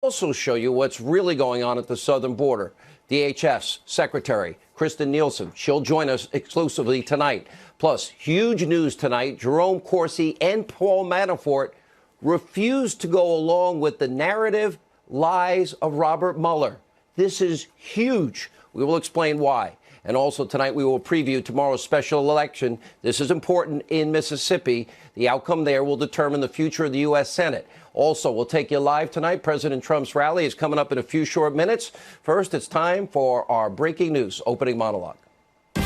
Also show you what's really going on at the southern border. DHS Secretary Kristen Nielsen, she'll join us exclusively tonight. Plus, huge news tonight. Jerome Corsi and Paul Manafort refused to go along with the narrative lies of Robert Mueller. This is huge. We will explain why. And also tonight, we will preview tomorrow's special election. This is important in Mississippi. The outcome there will determine the future of the U.S. Senate. Also, we'll take you live tonight. President Trump's rally is coming up in a few short minutes. First, it's time for our breaking news opening monologue. All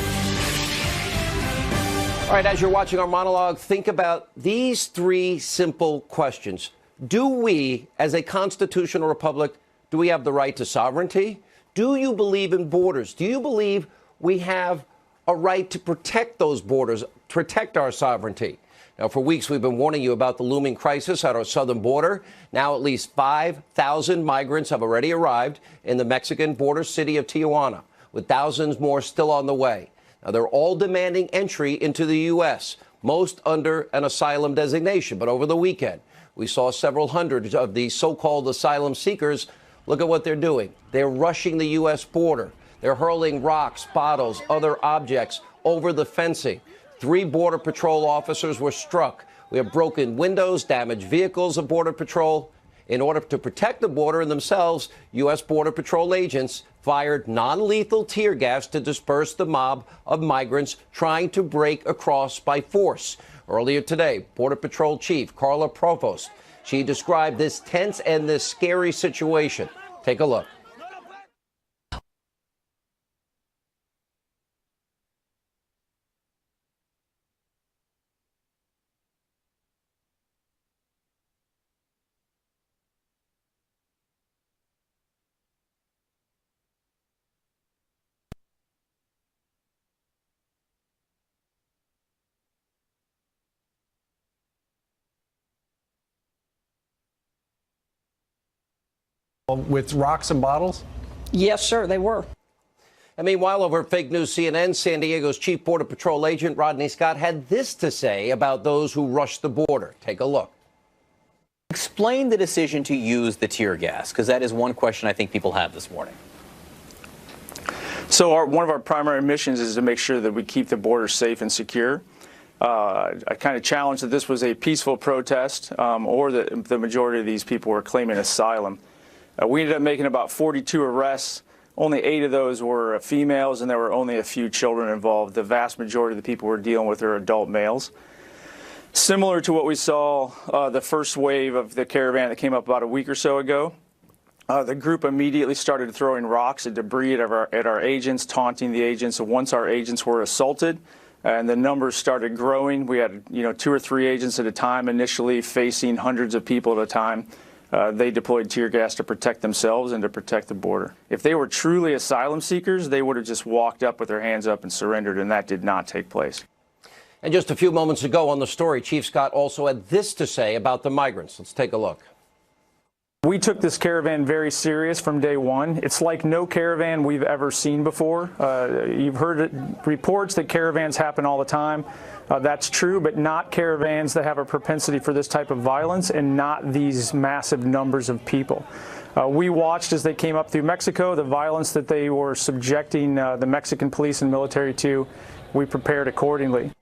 right, as you're watching our monologue, think about these three simple questions. Do we, as a constitutional republic, do we have the right to sovereignty? Do you believe in borders? Do you believe we have a right to protect those borders, protect our sovereignty? Now, for weeks, we've been warning you about the looming crisis at our southern border. Now, at least 5,000 migrants have already arrived in the Mexican border city of Tijuana, with thousands more still on the way. Now, they're all demanding entry into the U.S., most under an asylum designation. But over the weekend, we saw several hundred of these so-called asylum seekers. Look at what they're doing. They're rushing the U.S. border. They're hurling rocks, bottles, other objects over the fencing. 3 Border Patrol officers were struck. We have broken windows, damaged vehicles of Border Patrol. In order to protect the border and themselves, U.S. Border Patrol agents fired non-lethal tear gas to disperse the mob of migrants trying to break across by force. Earlier today, Border Patrol Chief Carla Provost, she described this tense and this scary situation. Take a look. With rocks and bottles? Yes, sir, they were. And meanwhile, over at Fake News CNN, San Diego's Chief Border Patrol agent Rodney Scott had this to say about those who rushed the border. Take a look. Explain the decision to use the tear gas, because that is one question I think people have this morning. So one of our primary missions is to make sure that we keep the border safe and secure. I kind of challenged that this was a peaceful protest or that the majority of these people were claiming asylum. We ended up making about 42 arrests. Only 8 of those were females, and there were only a few children involved. The vast majority of the people we're dealing with are adult males. Similar to what we saw the first wave of the caravan that came up about a week or so ago, the group immediately started throwing rocks and debris at our agents, taunting the agents. And once our agents were assaulted and the numbers started growing, we had 2 or 3 agents at a time initially facing hundreds of people at a time. They deployed tear gas to protect themselves and to protect the border. If they were truly asylum seekers, they would have just walked up with their hands up and surrendered, and that did not take place. And just a few moments ago on the story, Chief Scott also had this to say about the migrants. Let's take a look. We took this caravan very serious from day one. It's like no caravan we've ever seen before. You've heard reports that caravans happen all the time. That's true, but not caravans that have a propensity for this type of violence and not these massive numbers of people. We watched as they came up through Mexico, the violence that they were subjecting the Mexican police and military to. We prepared accordingly.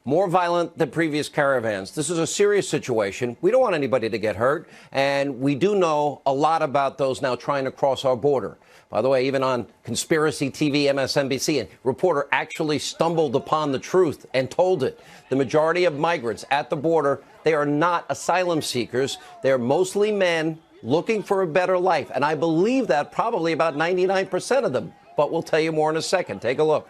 More violent than previous caravans. This is a serious situation. We don't want anybody to get hurt. And we do know a lot about those now trying to cross our border. By the way, even on Conspiracy TV, MSNBC, a reporter actually stumbled upon the truth and told it. The majority of migrants at the border, they are not asylum seekers. They're mostly men looking for a better life. And I believe that probably about 99% of them. But we'll tell you more in a second. Take a look.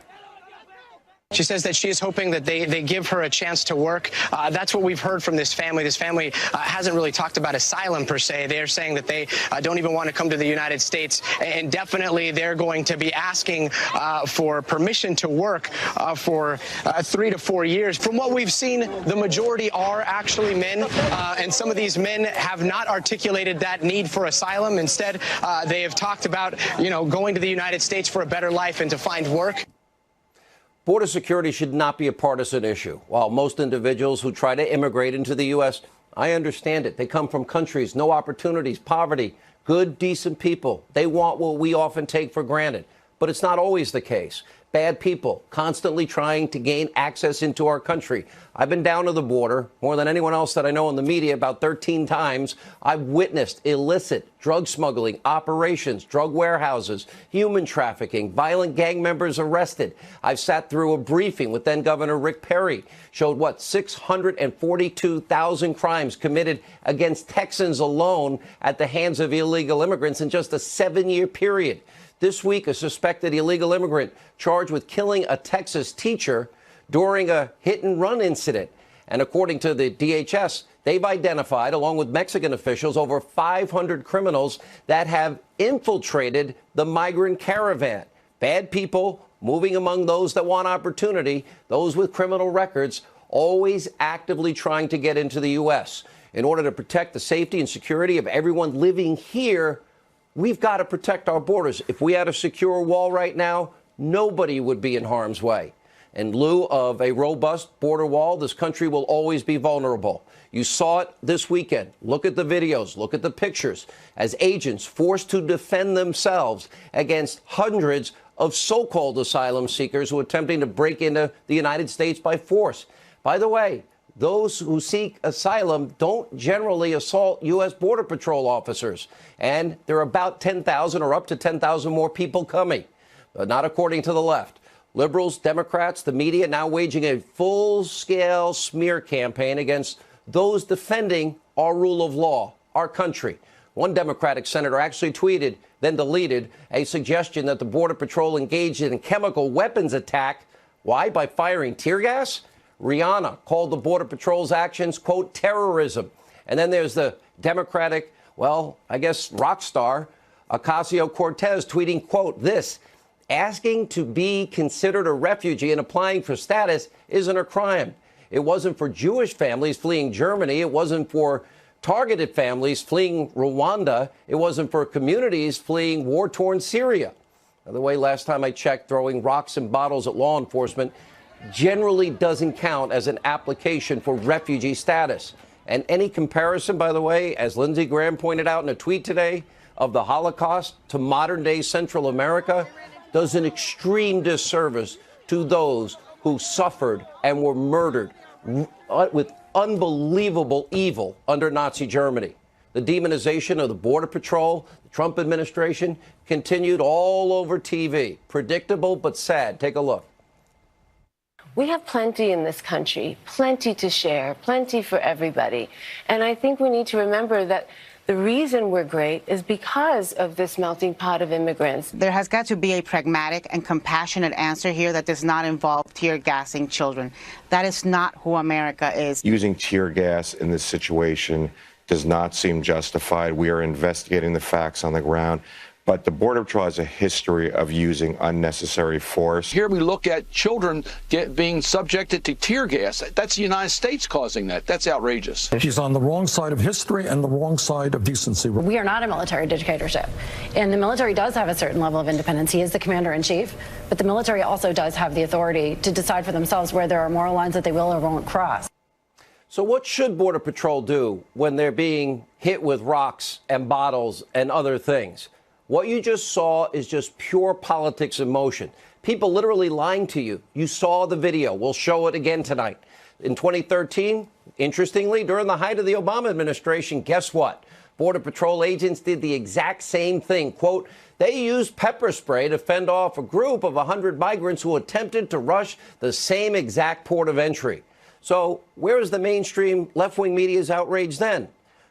She says that she is hoping that they give her a chance to work. That's what we've heard from this family. This family hasn't really talked about asylum per se. They are saying that they don't even want to come to the United States. And definitely they're going to be asking for permission to work for 3 to 4 years. From what we've seen, the majority are actually men. And some of these men have not articulated that need for asylum. Instead, they have talked about, going to the United States for a better life and to find work. Border security should not be a partisan issue. While most individuals who try to immigrate into the U.S., I understand it. They come from countries, no opportunities, poverty, Good, decent people. They want what we often take for granted. But it's not always the case. Bad people constantly trying to gain access into our country. I've been down to the border more than anyone else that I know in the media, about 13 times. I've witnessed illicit drug smuggling operations, drug warehouses, human trafficking, violent gang members arrested. I've sat through a briefing with then Governor Rick Perry, showed 642,000 crimes committed against Texans alone at the hands of illegal immigrants in just a 7-year period. This week, a suspected illegal immigrant charged with killing a Texas teacher during a hit-and-run incident. And according to the DHS, they've identified, along with Mexican officials, over 500 criminals that have infiltrated the migrant caravan. Bad people moving among those that want opportunity, those with criminal records, always actively trying to get into the U.S. In order to protect the safety and security of everyone living here, we've got to protect our borders. If we had a secure wall right now, nobody would be in harm's way. In lieu of a robust border wall, this country will always be vulnerable. You saw it this weekend. Look at the videos. Look at the pictures. As agents forced to defend themselves against hundreds of so-called asylum seekers who are attempting to break into the United States by force. By the way, those who seek asylum don't generally assault U.S. Border Patrol officers. And there are about 10,000 or up to 10,000 more people coming. But not according to the left. Liberals, Democrats, the media now waging a full-scale smear campaign against those defending our rule of law, our country. One Democratic senator actually tweeted, then deleted, a suggestion that the Border Patrol engaged in a chemical weapons attack. Why? By firing tear gas? Rihanna called the Border Patrol's actions, quote, terrorism. And then there's the Democratic, well, I guess rock star, Ocasio-Cortez tweeting, quote, this, asking to be considered a refugee and applying for status isn't a crime. It wasn't for Jewish families fleeing Germany. It wasn't for targeted families fleeing Rwanda. It wasn't for communities fleeing war-torn Syria. By the way, last time I checked, throwing rocks and bottles at law enforcement generally doesn't count as an application for refugee status. And any comparison, by the way, as Lindsey Graham pointed out in a tweet today, of the Holocaust to modern-day Central America does an extreme disservice to those who suffered and were murdered with unbelievable evil under Nazi Germany. The demonization of the Border Patrol, the Trump administration, continued all over TV. Predictable but sad. Take a look. We have plenty in this country, plenty to share, plenty for everybody. And I think we need to remember that the reason we're great is because of this melting pot of immigrants. There has got to be a pragmatic and compassionate answer here that does not involve tear gassing children. That is not who America is. Using tear gas in this situation does not seem justified. We are investigating the facts on the ground. But the Border Patrol has a history of using unnecessary force. Here we look at children being subjected to tear gas. That's the United States causing that. That's outrageous. She's on the wrong side of history and the wrong side of decency. We are not a military dictatorship. And the military does have a certain level of independence. He is the commander-in-chief. But the military also does have the authority to decide for themselves where there are moral lines that they will or won't cross. So what should Border Patrol do when they're being hit with rocks and bottles and other things? What you just saw is just pure politics in motion. People literally lying to you. You saw the video. We'll show it again tonight. In 2013, interestingly, during the height of the Obama administration, guess what? Border Patrol agents did the exact same thing. Quote, they used pepper spray to fend off a group of 100 migrants who attempted to rush the same exact port of entry. So where is the mainstream left-wing media's outrage then?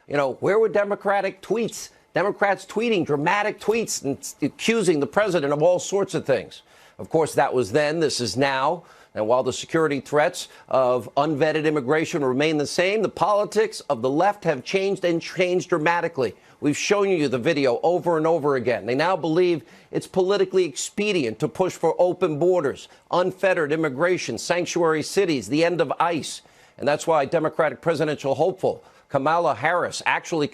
You know, where were Democratic tweets? Democrats tweeting dramatic tweets and accusing the president of all sorts of things. Of course, that was then. This is now. And while the security threats of unvetted immigration remain the same, the politics of the left have changed and changed dramatically. We've shown you the video over and over again. They now believe it's politically expedient to push for open borders, unfettered immigration, sanctuary cities, the end of ICE. And that's why Democratic presidential hopeful Kamala Harris actually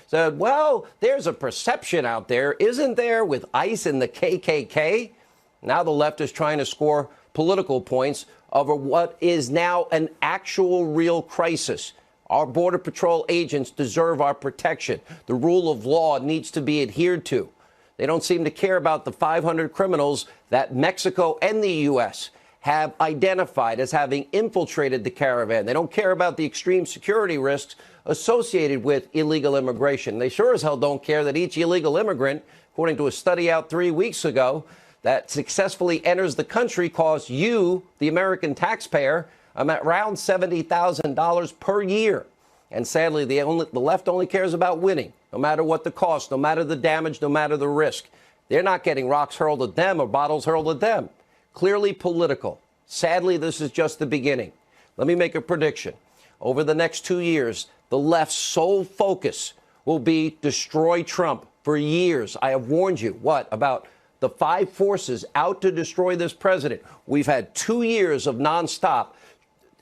said, well, there's a perception out there, isn't there, with ICE and the KKK? Now the left is trying to score political points over what is now an actual real crisis. Our Border Patrol agents deserve our protection. The rule of law needs to be adhered to. They don't seem to care about the 500 criminals that Mexico and the U.S. have identified as having infiltrated the caravan. They don't care about the extreme security risks associated with illegal immigration. They sure as hell don't care that each illegal immigrant, according to a study out 3 weeks ago, that successfully enters the country costs you, the American taxpayer, around $70,000 per year. And sadly, the left only cares about winning, no matter what the cost, no matter the damage, no matter the risk. They're not getting rocks hurled at them or bottles hurled at them. Clearly political. Sadly, this is just the beginning. Let me make a prediction. Over the next 2 years, the left's sole focus will be destroy Trump for years. I have warned you, about the 5 forces out to destroy this president. We've had 2 years of nonstop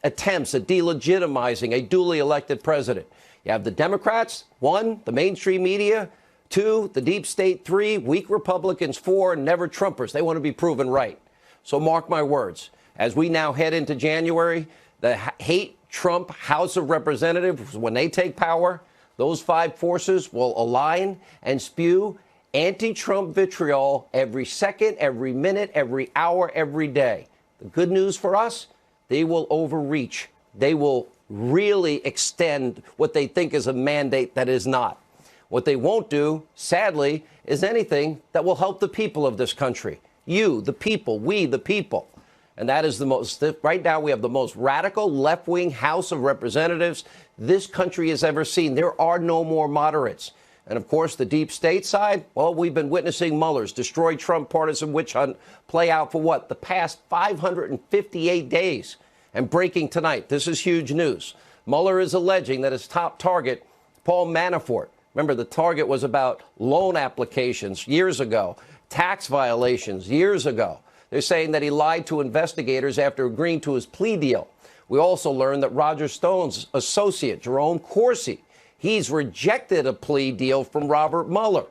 attempts at delegitimizing a duly elected president. You have the Democrats, 1, the mainstream media, 2, the deep state, 3, weak Republicans, 4, never Trumpers. They want to be proven right. So mark my words. As we now head into January, the hate Trump House of Representatives, when they take power, those 5 forces will align and spew anti-Trump vitriol every second, every minute, every hour, every day. The good news for us, they will overreach. They will really extend what they think is a mandate that is not. What they won't do, sadly, is anything that will help the people of this country. You, the people, we, the people. And that is the most, right now we have the most radical left-wing House of Representatives this country has ever seen. There are no more moderates. And of course, the deep state side, well, we've been witnessing Mueller's destroy Trump partisan witch hunt play out for the past 558 days. And breaking tonight, this is huge news. Mueller is alleging that his top target, Paul Manafort, remember the target was about loan applications years ago, tax violations years ago. They're saying that he lied to investigators after agreeing to his plea deal. We also learned that Roger Stone's associate, Jerome Corsi, he's rejected a plea deal from Robert Mueller.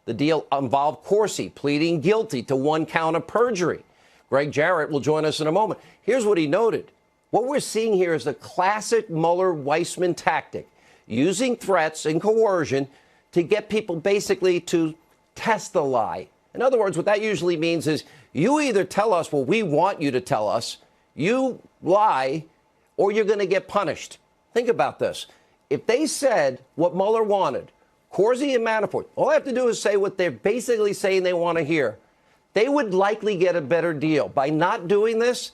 The deal involved Corsi pleading guilty to 1 count of perjury. Greg Jarrett will join us in a moment. Here's what he noted. What we're seeing here is a classic Mueller-Weissman tactic, using threats and coercion to get people basically to test the lie. In other words, what that usually means is you either tell us what we want you to tell us, you lie, or you're going to get punished. Think about this. If they said what Mueller wanted, Corsi and Manafort, all they have to do is say what they're basically saying they want to hear. They would likely get a better deal. By not doing this,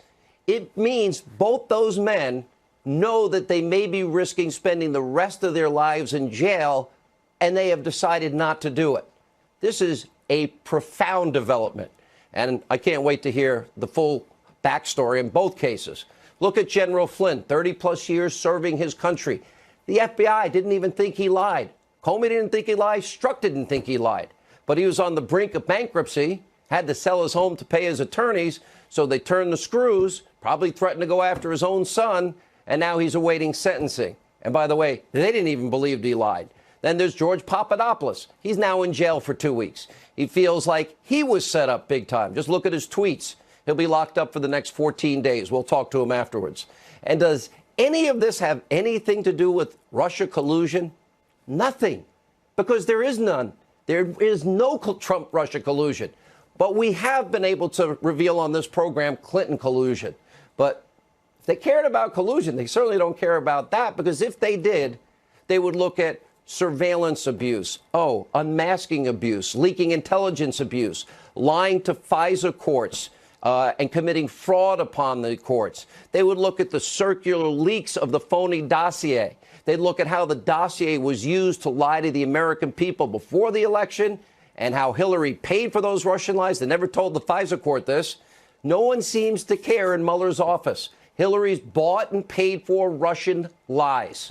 it means both those men know that they may be risking spending the rest of their lives in jail, and they have decided not to do it. This is a profound development, and I can't wait to hear the full backstory in both cases. Look at General Flynn, 30-plus years serving his country. The FBI didn't even think he lied. Comey didn't think he lied. Strzok didn't think he lied. But he was on the brink of bankruptcy, had to sell his home to pay his attorneys, so they turned the screws, probably threatened to go after his own son, and now he's awaiting sentencing. And by the way, they didn't even believe he lied. Then there's George Papadopoulos. He's now in jail for 2 weeks. He feels like he was set up big time. Just look at his tweets. He'll be locked up for the next 14 days. We'll talk to him afterwards. And does any of this have anything to do with Russia collusion? Nothing, because there is none. There is no Trump-Russia collusion. But we have been able to reveal on this program Clinton collusion. But if they cared about collusion, they certainly don't care about that, because if they did, they would look at surveillance abuse, unmasking abuse, leaking intelligence abuse, lying to FISA courts, and committing fraud upon the courts. They would look at the circular leaks of the phony dossier. They'd look at how the dossier was used to lie to the American people before the election and how Hillary paid for those Russian lies. They never told the FISA court this. No one seems to care in Mueller's office. Hillary's bought and paid for Russian lies.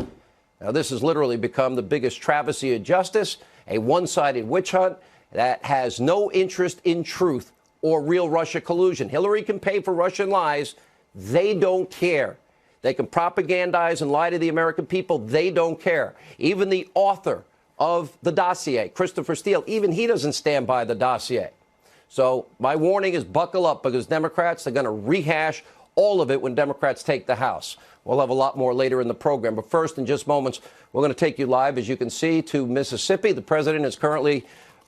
Now, this has literally become the biggest travesty of justice, a one-sided witch hunt that has no interest in truth or real Russia collusion. Hillary can pay for Russian lies. They don't care. They can propagandize and lie to the American people. They don't care. Even the author of the dossier, Christopher Steele, even he doesn't stand by the dossier. So my warning is buckle up, because Democrats are going to rehash all of it when Democrats take the House. We'll have a lot more later in the program. But first, in just moments, we're going to take you live, as you can see, to Mississippi. The president is currently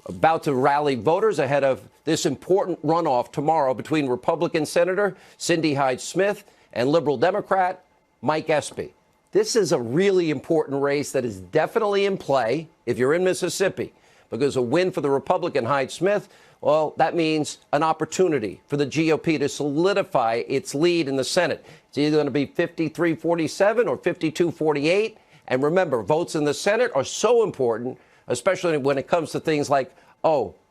about to rally voters ahead of this important runoff tomorrow between Republican Senator Cindy Hyde-Smith and liberal Democrat Mike Espy. This is a really important race that is definitely in play if you're in Mississippi, because a win for the Republican Hyde-Smith, well, that means an opportunity for the GOP to solidify its lead in the Senate. It's either going to be 53-47 or 52-48. And remember, votes in the Senate are so important, especially when it comes to things like,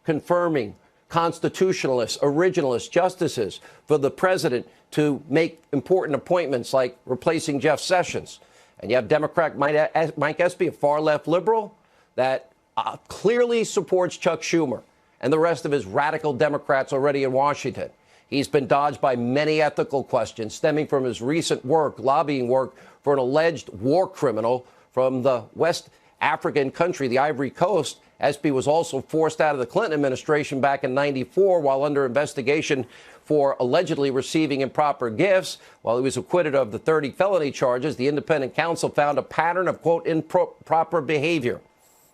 confirming constitutionalists, originalist justices for the president to make important appointments like replacing Jeff Sessions. And you have Democrat Mike Espy, a far-left liberal, that clearly supports Chuck Schumer and the rest of his radical Democrats already in Washington. He's been dodged by many ethical questions stemming from his recent lobbying work for an alleged war criminal from the West African country, the Ivory Coast. Espy was also forced out of the Clinton administration back in '94 while under investigation for allegedly receiving improper gifts. While he was acquitted of the 30 felony charges, the independent counsel found a pattern of, quote, improper behavior.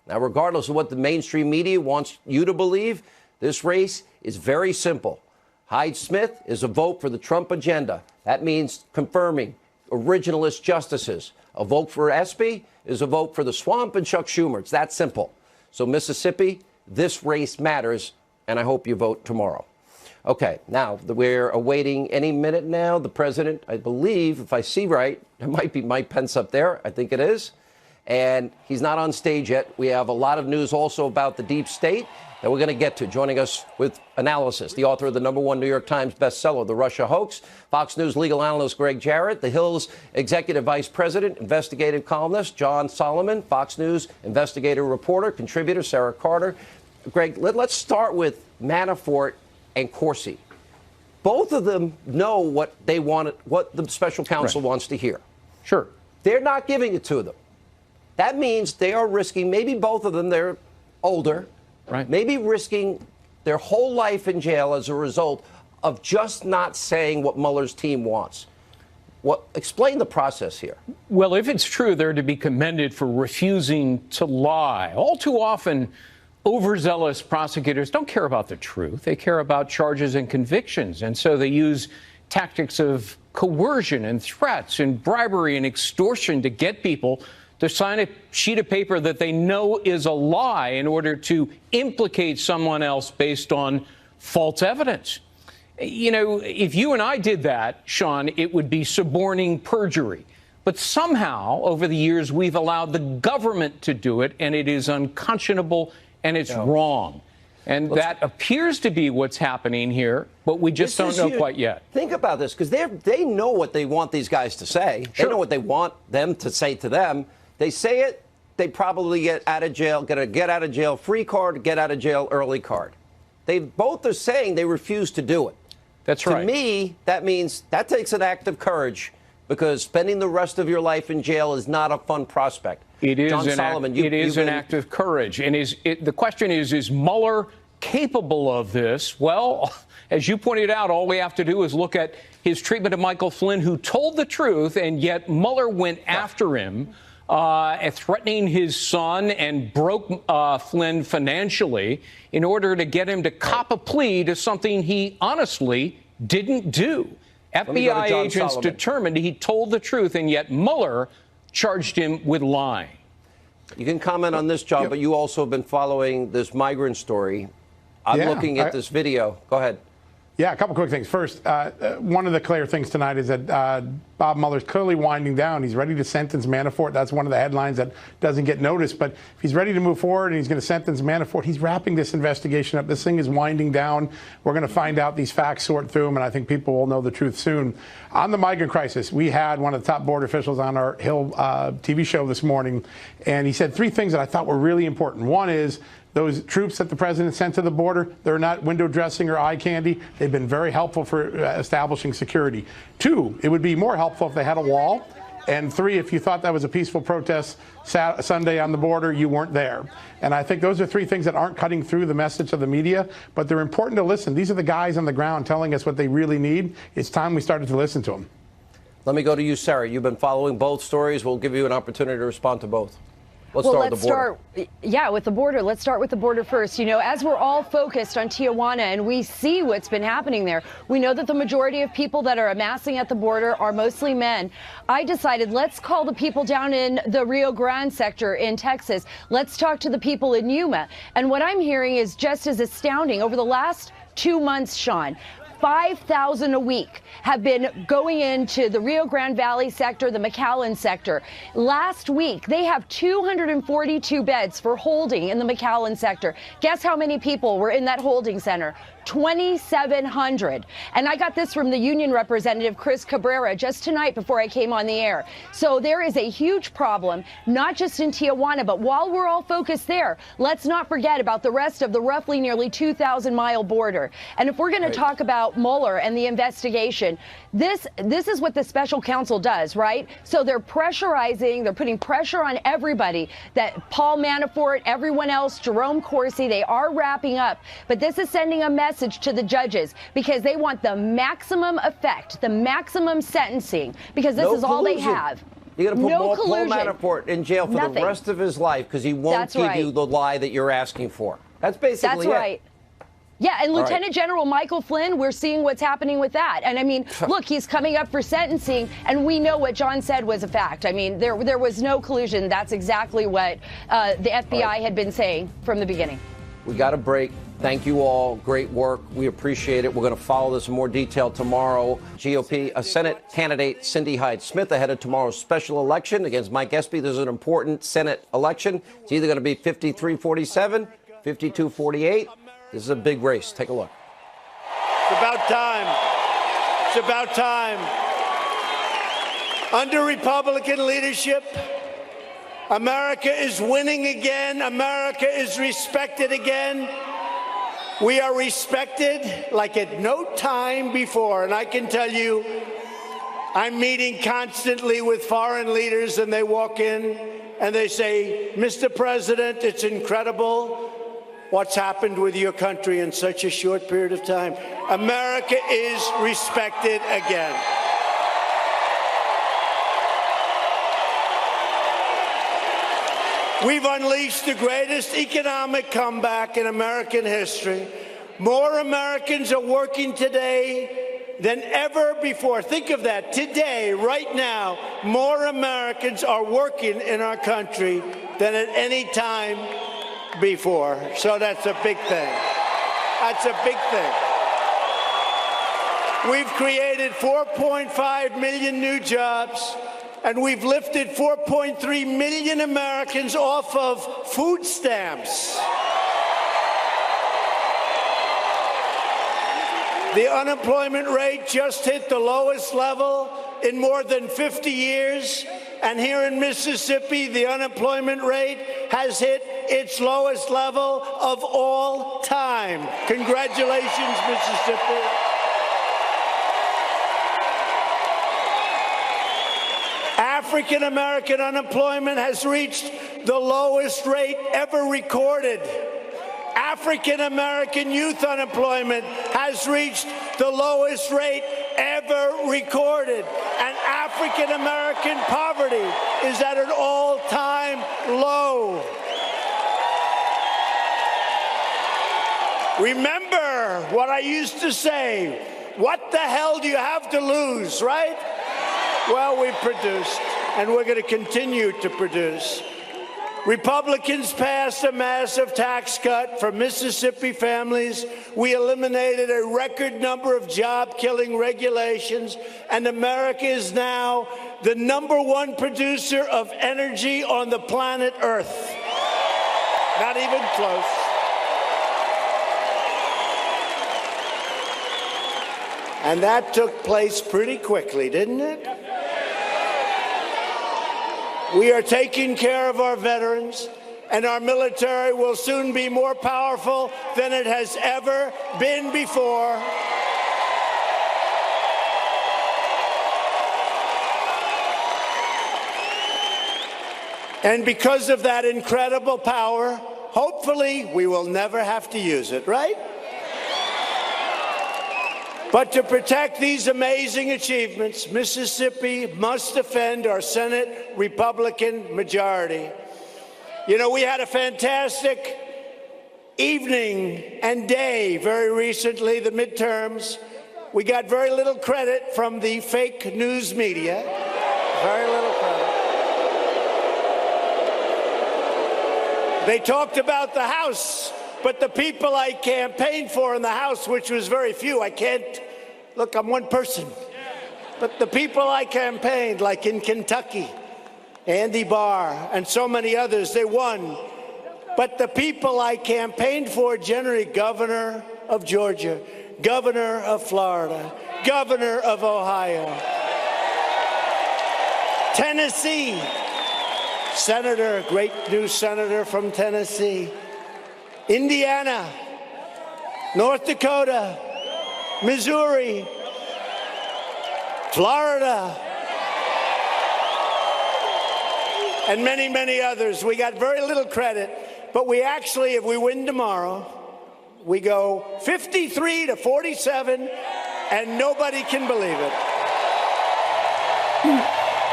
Now, regardless of what the mainstream media wants you to believe, this race is very simple. Hyde-Smith is a vote for the Trump agenda. That means confirming originalist justices. A vote for Espy is a vote for the swamp and Chuck Schumer. It's that simple. So, Mississippi, this race matters, and I hope you vote tomorrow. Okay, now we're awaiting any minute now. The president, I believe, if I see right, it might be Mike Pence up there. I think it is. And he's not on stage yet. We have a lot of news also about the deep state that we're going to get to. Joining us with analysis, the author of the #1 New York Times bestseller, The Russia Hoax, Fox News legal analyst Greg Jarrett, The Hill's executive vice president, investigative columnist John Solomon, Fox News investigative reporter, contributor Sarah Carter. Greg, let's start with Manafort and Corsi. Both of them know what they want, what the special counsel wants to hear. Sure. They're not giving it to them. That means they are risking, maybe both of them, they're older, maybe risking their whole life in jail as a result of just not saying what Mueller's team wants. Explain the process here. Well, if it's true, they're to be commended for refusing to lie. All too often, overzealous prosecutors don't care about the truth. They care about charges and convictions. And so they use tactics of coercion and threats and bribery and extortion to get people to sign a sheet of paper that they know is a lie in order to implicate someone else based on false evidence. You know, if you and I did that, Sean, it would be suborning perjury. But somehow, over the years, we've allowed the government to do it, and it is unconscionable and it's wrong. And that appears to be what's happening here, but we just don't know quite yet. Think about this, because they know what they want these guys to say. They know what they want them to say to them. They say it, they probably get out of jail, get a get out of jail free card, get out of jail early card. They both are saying they refuse to do it. That's right. To me, that means that takes an act of courage, because spending the rest of your life in jail is not a fun prospect. It is John Solomon, an act of courage. And the question is Mueller capable of this? Well, as you pointed out, all we have to do is look at his treatment of Michael Flynn, who told the truth, and yet Mueller went after him, threatening his son, and broke Flynn financially in order to get him to cop a plea to something he honestly didn't do. FBI agents determined he told the truth, and yet Mueller charged him with lying. You can comment on this, John, but you also have been following this migrant story. I'm looking at this video. Go ahead. Yeah, a couple quick things. First, one of the clear things tonight is that Bob Mueller's clearly winding down. He's ready to sentence Manafort. That's one of the headlines that doesn't get noticed. But if he's ready to move forward and he's going to sentence Manafort, he's wrapping this investigation up. This thing is winding down. We're going to find out these facts, sort through them, and I think people will know the truth soon. On the migrant crisis, we had one of the top border officials on our Hill TV show this morning, and he said three things that I thought were really important. One is, those troops that the president sent to the border, they're not window dressing or eye candy. They've been very helpful for establishing security. Two, it would be more helpful if they had a wall. And three, if you thought that was a peaceful protest Sunday on the border, you weren't there. And I think those are three things that aren't cutting through the message of the media, but they're important to listen. These are the guys on the ground telling us what they really need. It's time we started to listen to them. Let me go to you, Sarah. You've been following both stories. We'll give you an opportunity to respond to both. Let's start with the border. With the border. Let's start with the border first. You know, as we're all focused on Tijuana and we see what's been happening there, we know that the majority of people that are amassing at the border are mostly men. I decided let's call the people down in the Rio Grande sector in Texas. Let's talk to the people in Yuma. And what I'm hearing is just as astounding. Over the last 2 months, Sean, 5,000 a week have been going into the Rio Grande Valley sector, the McAllen sector. Last week, they have 242 beds for holding in the McAllen sector. Guess how many people were in that holding center? 2,700. And I got this from the union representative, Chris Cabrera, just tonight before I came on the air. So there is a huge problem, not just in Tijuana, but while we're all focused there, let's not forget about the rest of the roughly nearly 2,000-mile border. And if we're going to talk about Mueller and the investigation, this is what the special counsel does, right? So they're pressurizing, they're putting pressure on everybody, that Paul Manafort, everyone else, Jerome Corsi, they are wrapping up. But this is sending a message to the judges because they want the maximum effect, the maximum sentencing, because this is all they have. You're going to put Paul Manafort in jail for the rest of his life because he won't give you the lie that you're asking for. That's basically it. Yeah, and Lieutenant General Michael Flynn, we're seeing what's happening with that. And I mean, look, he's coming up for sentencing, and we know what John said was a fact. I mean, there was no collusion. That's exactly what the FBI had been saying from the beginning. We got a break. Thank you all. Great work. We appreciate it. We're going to follow this in more detail tomorrow. GOP Senate candidate Cindy Hyde-Smith ahead of tomorrow's special election against Mike Espy. There's an important Senate election. It's either going to be 53-47, 52-48. This is a big race. Take a look. It's about time. It's about time. Under Republican leadership, America is winning again. America is respected again. We are respected like at no time before. And I can tell you, I'm meeting constantly with foreign leaders, and they walk in and they say, Mr. President, it's incredible what's happened with your country in such a short period of time. America is respected again. We've unleashed the greatest economic comeback in American history. More Americans are working today than ever before. Think of that. Today, right now, more Americans are working in our country than at any time before. So that's a big thing. That's a big thing. We've created 4.5 million new jobs, and we've lifted 4.3 million Americans off of food stamps. The unemployment rate just hit the lowest level in more than 50 years. And here in Mississippi, the unemployment rate has hit its lowest level of all time. Congratulations, Mississippi. African American unemployment has reached the lowest rate ever recorded. African American youth unemployment has reached the lowest rate ever recorded. And African American poverty is at an all-time low. Remember what I used to say, what the hell do you have to lose, right? Well, we've produced, and we're going to continue to produce. Republicans passed a massive tax cut for Mississippi families. We eliminated a record number of job-killing regulations, and America is now the #1 producer of energy on the planet Earth. Not even close. And that took place pretty quickly, didn't it? We are taking care of our veterans, and our military will soon be more powerful than it has ever been before. And because of that incredible power, hopefully we will never have to use it, right? But to protect these amazing achievements, Mississippi must defend our Senate Republican majority. You know, we had a fantastic evening and day very recently, the midterms. We got very little credit from the fake news media. Very little credit. They talked about the House, but the people I campaigned for in the House, which was very few, I can't, look, I'm one person. But the people I campaigned, like in Kentucky, Andy Barr, and so many others, they won. But the people I campaigned for, generally governor of Georgia, governor of Florida, governor of Ohio, Tennessee, senator, great new senator from Tennessee, Indiana, North Dakota, Missouri, Florida, and many, many others. We got very little credit, but we actually, if we win tomorrow, we go 53-47, and nobody can believe it.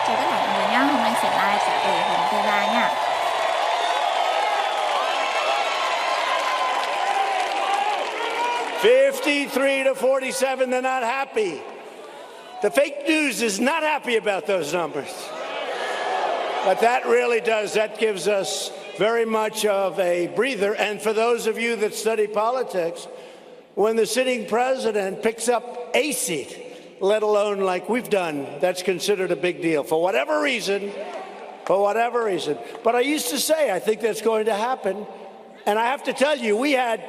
Chào tất cả mọi người nhé, hôm nay sẽ live sẽ ở Hồng Tư La nha. 53-47, they're not happy. The fake news is not happy about those numbers. But that really does, that gives us very much of a breather. And for those of you that study politics, when the sitting president picks up a seat, let alone like we've done, that's considered a big deal for whatever reason, But I used to say, I think that's going to happen. And I have to tell you, we had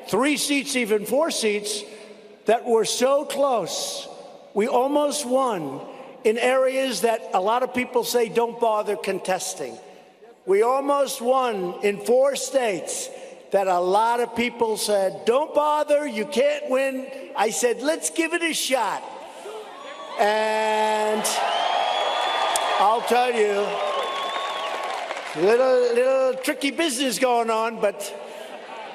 3 seats, even 4 seats, that were so close. We almost won in areas that a lot of people say don't bother contesting. We almost won in 4 states that a lot of people said, don't bother, you can't win. I said, let's give it a shot. And I'll tell you, little tricky business going on, but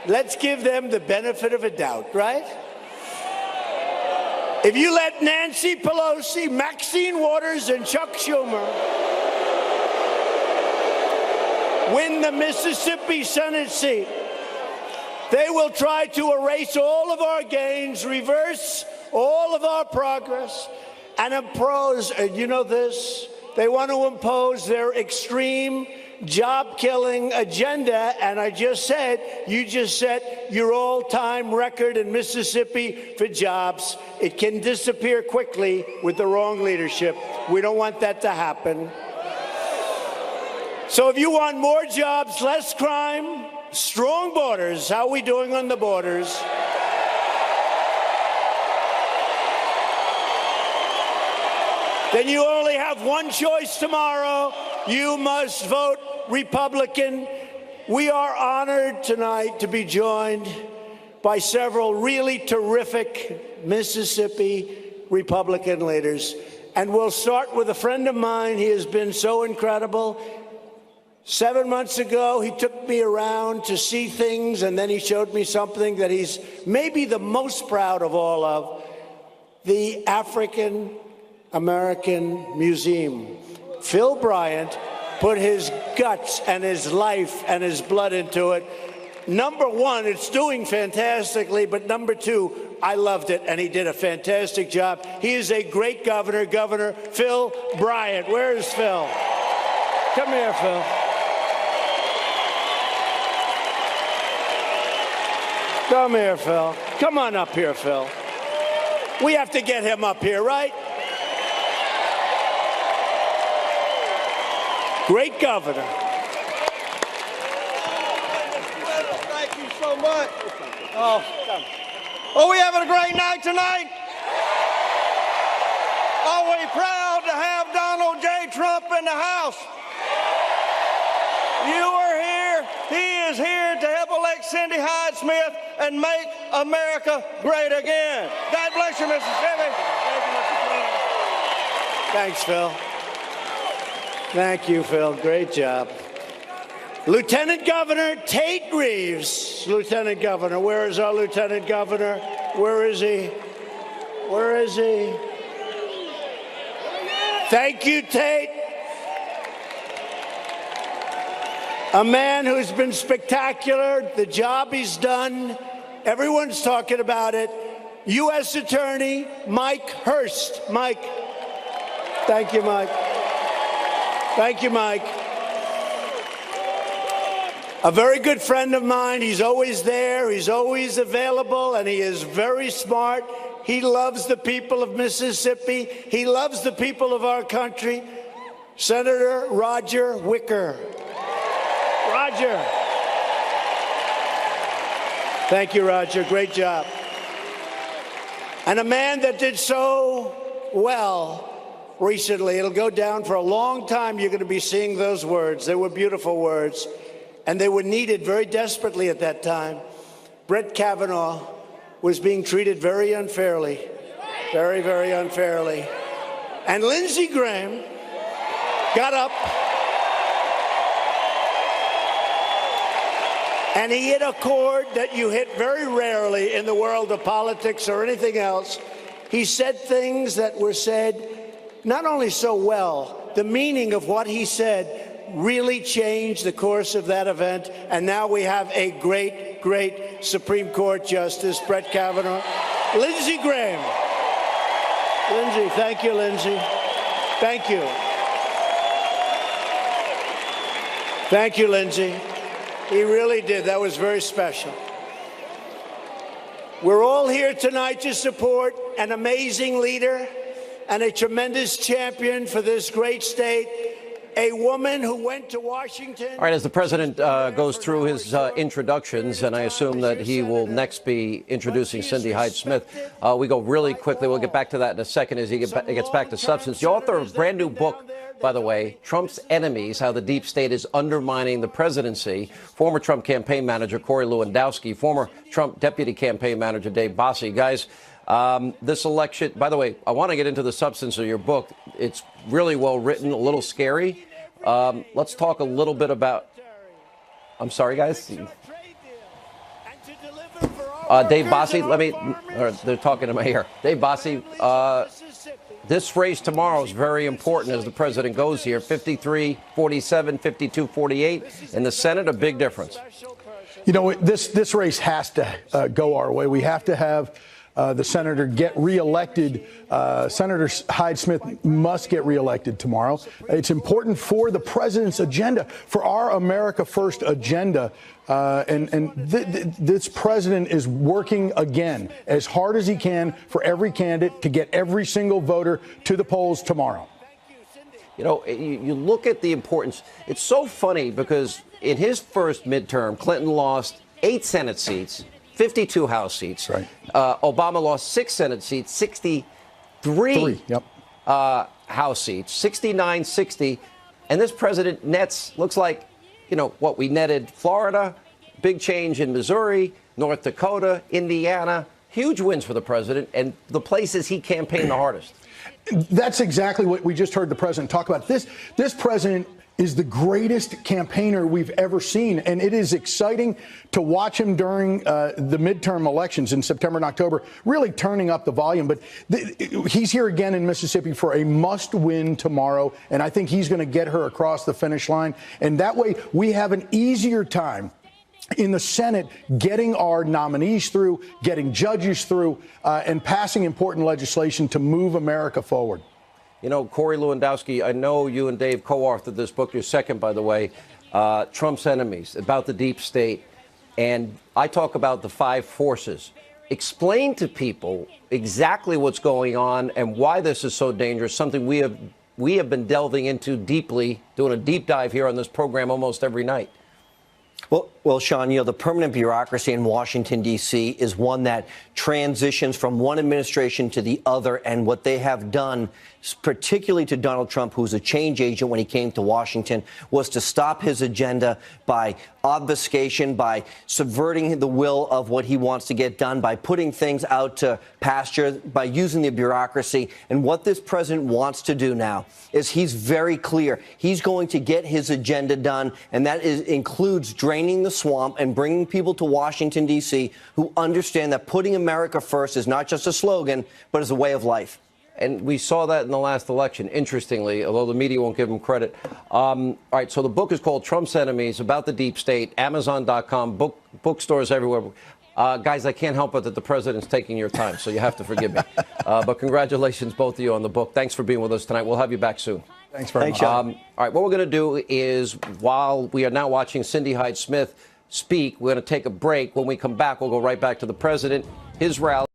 let's give them the benefit of a doubt, right? If you let Nancy Pelosi, Maxine Waters, and Chuck Schumer win the Mississippi Senate seat, they will try to erase all of our gains, reverse all of our progress, and impose, and you know this, they want to impose their extreme job-killing agenda, and I just said, you just set your all-time record in Mississippi for jobs. It can disappear quickly with the wrong leadership. We don't want that to happen. So if you want more jobs, less crime, strong borders, how are we doing on the borders? Then you only have one choice tomorrow. You must vote Republican. We are honored tonight to be joined by several really terrific Mississippi Republican leaders. And we'll start with a friend of mine. He has been so incredible. 7 months ago, he took me around to see things, and then he showed me something that he's maybe the most proud of all of, the African American Museum. Phil Bryant put his guts and his life and his blood into it. Number one, it's doing fantastically, but number two, I loved it, and he did a fantastic job. He is a great governor, Governor Phil Bryant. Where is Phil? Come here, Phil. Come here, Phil. Come on up here, Phil. We have to get him up here, right? Great governor. Thank you so much. Oh, we having a great night tonight? Are we proud to have Donald J. Trump in the House? You are here. He is here to help elect Cindy Hyde-Smith and make America great again. God bless you, Mississippi. Thanks, Phil. Thank you, Phil. Great job. Lieutenant Governor Tate Reeves. Lieutenant Governor. Where is our Lieutenant Governor? Where is he? Where is he? Thank you, Tate. A man who's been spectacular, the job he's done, everyone's talking about it. U.S. Attorney Mike Hurst. Mike. Thank you, Mike. Thank you, Mike. A very good friend of mine. He's always there. He's always available, and he is very smart. He loves the people of Mississippi. He loves the people of our country. Senator Roger Wicker. Roger. Thank you, Roger. Great job. And a man that did so well recently. It'll go down for a long time. You're going to be seeing those words. They were beautiful words, and they were needed very desperately at that time. Brett Kavanaugh was being treated very unfairly, very, very unfairly. And Lindsey Graham got up and he hit a chord that you hit very rarely in the world of politics or anything else. He said things that were said not only so well, the meaning of what he said really changed the course of that event. And now we have a great, great Supreme Court Justice, Brett Kavanaugh. Lindsey Graham. Lindsey, thank you, Lindsey. Thank you. Thank you, Lindsey. He really did. That was very special. We're all here tonight to support an amazing leader and a tremendous champion for this great state, a woman who went to Washington. All right, as the president goes through his introductions, and I assume that he will next be introducing Cindy Hyde-Smith, we go really quickly. We'll get back to that in a second as he gets back to substance. The author of a brand new book, by the way, Trump's Enemies, How the Deep State is Undermining the Presidency, former Trump campaign manager Corey Lewandowski, former Trump deputy campaign manager Dave Bossie. Guys, this election, by the way, I want to get into the substance of your book. It's really well written, a little scary. Let's talk a little bit about, I'm sorry, guys. Dave Bossie, they're talking in my ear. Dave Bossie, this race tomorrow is very important as the president goes here. 53-47, 52-48. In the Senate, a big difference. You know, this race has to go our way. We have to have the senator get reelected. Senator Hyde-Smith must get reelected tomorrow. It's important for the president's agenda, for our America First agenda. This president is working again as hard as he can for every candidate to get every single voter to the polls tomorrow. You know, you look at the importance. It's so funny because in his first midterm, Clinton lost 8 Senate seats, 52 House seats. Right. Obama lost 6 Senate seats, 63 House seats, 69, 60. And this president nets, looks like, you know, what we netted Florida, big change in Missouri, North Dakota, Indiana, huge wins for the president and the places he campaigned the hardest. That's exactly what we just heard the president talk about. This president is the greatest campaigner we've ever seen, and it is exciting to watch him during the midterm elections in September and October, really turning up the volume. But he's here again in Mississippi for a must-win tomorrow, and I think he's going to get her across the finish line. And that way, we have an easier time in the Senate getting our nominees through, getting judges through, and passing important legislation to move America forward. You know, Corey Lewandowski, I know you and Dave co-authored this book. You're second, by the way, Trump's Enemies, about the deep state. And I talk about the 5 forces. Explain to people exactly what's going on and why this is so dangerous, something we have been delving into deeply, doing a deep dive here on this program almost every night. Well, Sean, you know, the permanent bureaucracy in Washington, D.C. is one that transitions from one administration to the other. And what they have done, particularly to Donald Trump, who's a change agent when he came to Washington, was to stop his agenda by obfuscation, by subverting the will of what he wants to get done, by putting things out to pasture, by using the bureaucracy. And what this president wants to do now is he's very clear. He's going to get his agenda done, and that includes draining the swamp and bringing people to Washington, D.C., who understand that putting America first is not just a slogan, but is a way of life. And we saw that in the last election, interestingly, although the media won't give him credit. All right, so the book is called Trump's Enemies, about the deep state, Amazon.com, bookstores everywhere. Guys, I can't help it that the president's taking your time, so you have to forgive me. But congratulations, both of you, on the book. Thanks for being with us tonight. We'll have you back soon. Thanks very much. All right, what we're going to do is, while we are now watching Cindy Hyde-Smith speak, we're going to take a break. When we come back, we'll go right back to the president, his rally.